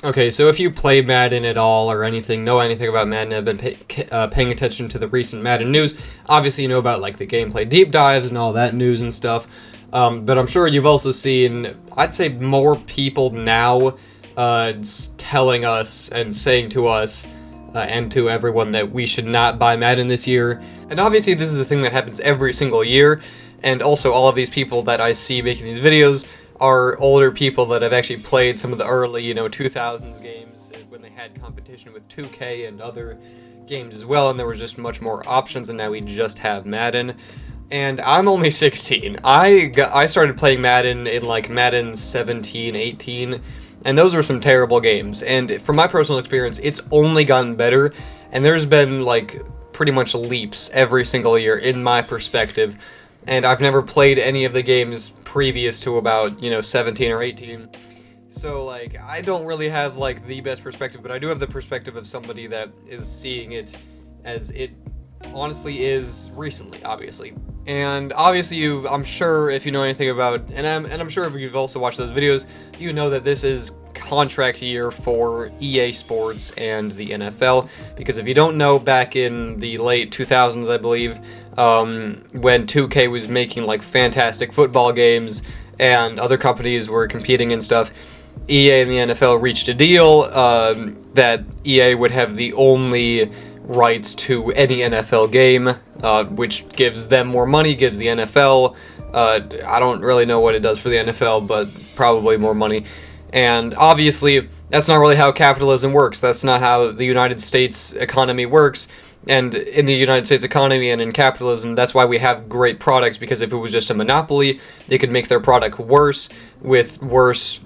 Okay, so if you play Madden at all or anything, know anything about Madden, have been paying attention to the recent Madden news, obviously you know about like the gameplay deep dives and all that news and stuff. But I'm sure you've also seen, I'd say, more people now telling us and saying to us and to everyone that we should not buy Madden this year. And obviously this is a thing that happens every single year. And also all of these people that I see making these videos are older people that have actually played some of the early, 2000s games when they had competition with 2K and other games as well, and there was just much more options, and now we just have Madden. And I'm only 16. I started playing Madden in like Madden 17, 18, and those were some terrible games. And from my personal experience, it's only gotten better, and there's been like pretty much leaps every single year in my perspective. And I've never played any of the games previous to about, 17 or 18. So, like, I don't really have, like, the best perspective, but I do have the perspective of somebody that is seeing it as it honestly is recently, obviously. And obviously I'm sure if you know anything about, and I'm sure if you've also watched those videos, you know that this is contract year for EA Sports and the NFL, because if you don't know, back in the late 2000s, I believe, when 2K was making like fantastic football games and other companies were competing and stuff, EA and the NFL reached a deal that EA would have the only rights to any NFL game, which gives them more money, gives the NFL, I don't really know what it does for the NFL, but probably more money. And obviously, that's not really how capitalism works. That's not how the United States economy works. And in the United States economy and in capitalism, that's why we have great products, because if it was just a monopoly, they could make their product worse with worse,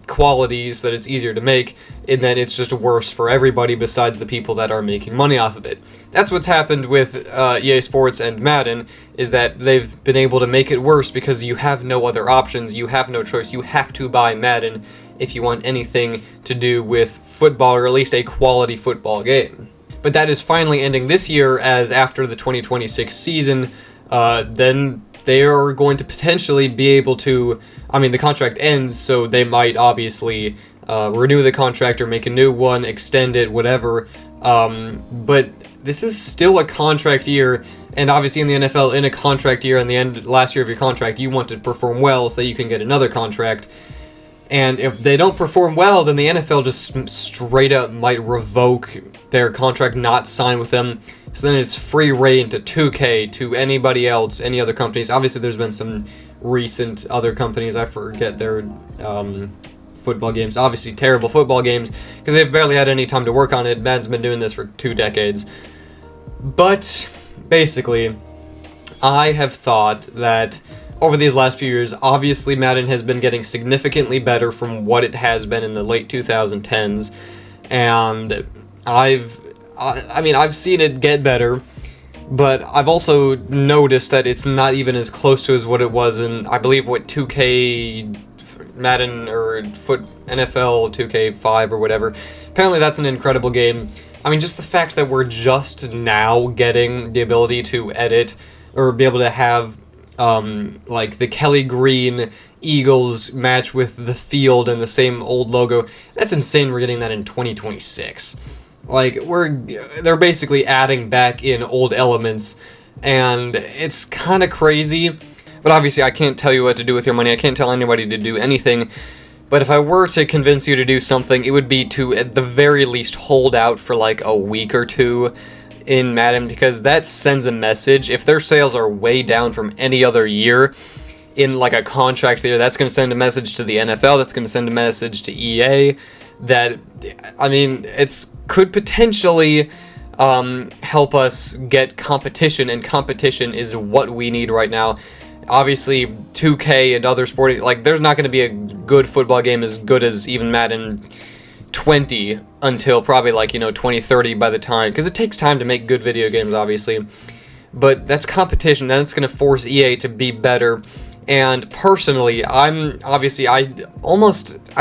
qualities that it's easier to make, and then it's just worse for everybody besides the people that are making money off of it. That's what's happened with EA Sports and Madden, is that they've been able to make it worse because you have no other options, you have no choice, you have to buy Madden if you want anything to do with football, or at least a quality football game. But that is finally ending this year, as after the 2026 season, then they are going to potentially be able to, the contract ends, so they might obviously renew the contract or make a new one, extend it, whatever. But this is still a contract year, and obviously in the NFL, in a contract year, in the end, last year of your contract, you want to perform well so that you can get another contract. And if they don't perform well, then the NFL just straight up might revoke their contract, not sign with them. So then it's free reign to 2K, to anybody else, any other companies. Obviously, there's been some recent other companies, I forget their football games. Obviously, terrible football games, because they've barely had any time to work on it. Madden's been doing this for 2 decades. But, basically, I have thought that over these last few years, obviously Madden has been getting significantly better from what it has been in the late 2010s, and I've seen it get better, but I've also noticed that it's not even as close to as what it was in, I believe, 2K Madden or NFL 2K5 or whatever. Apparently that's an incredible game. Just the fact that we're just now getting the ability to edit or be able to have like the Kelly Green Eagles match with the field and the same old logo. That's insane. We're getting that in 2026. Like, they're basically adding back in old elements, and it's kind of crazy. But obviously, I can't tell you what to do with your money. I can't tell anybody to do anything. But if I were to convince you to do something, it would be to, at the very least, hold out for like a week or two in Madden, because that sends a message. If their sales are way down from any other year in like a contract year, that's going to send a message to the NFL, that's going to send a message to EA that, it's could potentially help us get competition, and competition is what we need right now. Obviously, 2K and other sporting, like, there's not going to be a good football game as good as even Madden 20 until probably 2030 by the time, because it takes time to make good video games, obviously, but that's competition. That's going to force EA to be better. And personally, I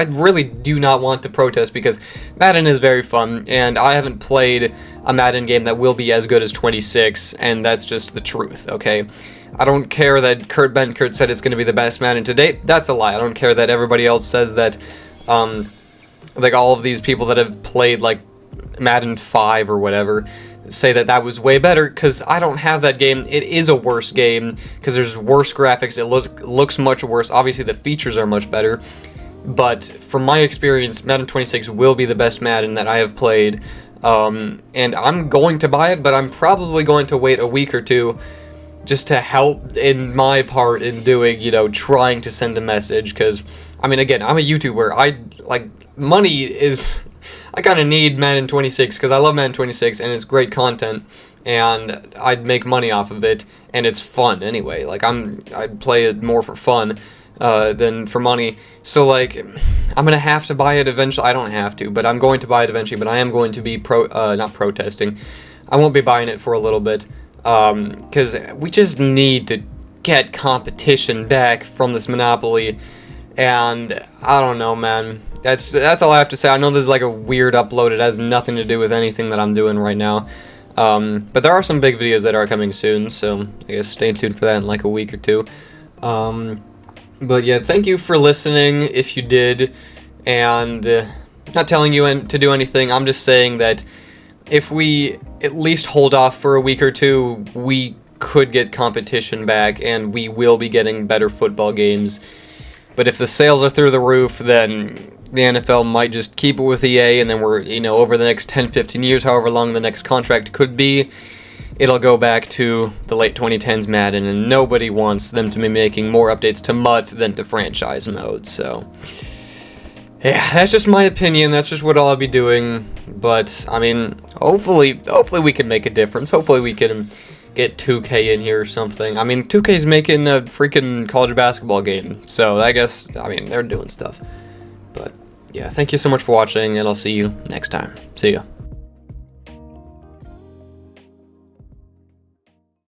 really do not want to protest, because Madden is very fun, and I haven't played a Madden game that will be as good as 26, and that's just the truth, okay? I don't care that Kurt Benkert said it's going to be the best Madden to date. That's a lie. I don't care that everybody else says that like all of these people that have played like Madden 5 or whatever say that that was way better, because I don't have that game. It is a worse game because there's worse graphics. It looks much worse. Obviously the features are much better, but from my experience, Madden 26 will be the best Madden that I have played, and I'm going to buy it, but I'm probably going to wait a week or two just to help in my part in doing, you know, trying to send a message, because, I mean, again, I'm a YouTuber. Money is, I kind of need Madden 26, because I love Madden 26, and it's great content, and I'd make money off of it, and it's fun anyway. Like, I'd play it more for fun than for money, so, like, I'm gonna have to buy it eventually. I don't have to, but I'm going to buy it eventually, but I am going to be not protesting. I won't be buying it for a little bit, because we just need to get competition back from this monopoly, and I don't know, man. That's all I have to say. I know this is like a weird upload. It has nothing to do with anything that I'm doing right now, but there are some big videos that are coming soon, so I guess stay tuned for that in like a week or two. But yeah, thank you for listening if you did, and not telling you to do anything. I'm just saying that if we at least hold off for a week or two, we could get competition back, and we will be getting better football games. But if the sales are through the roof, then the NFL might just keep it with EA, and then we're, you know, over the next 10, 15 years, however long the next contract could be, it'll go back to the late 2010s Madden, and nobody wants them to be making more updates to MUT than to franchise mode, so yeah, that's just my opinion. That's just what I'll be doing. But I mean, hopefully we can make a difference. Hopefully we can get 2K in here or something. I mean, 2K's making a freaking college basketball game, so I guess, I mean, they're doing stuff. But yeah, thank you so much for watching, and I'll see you next time. See ya.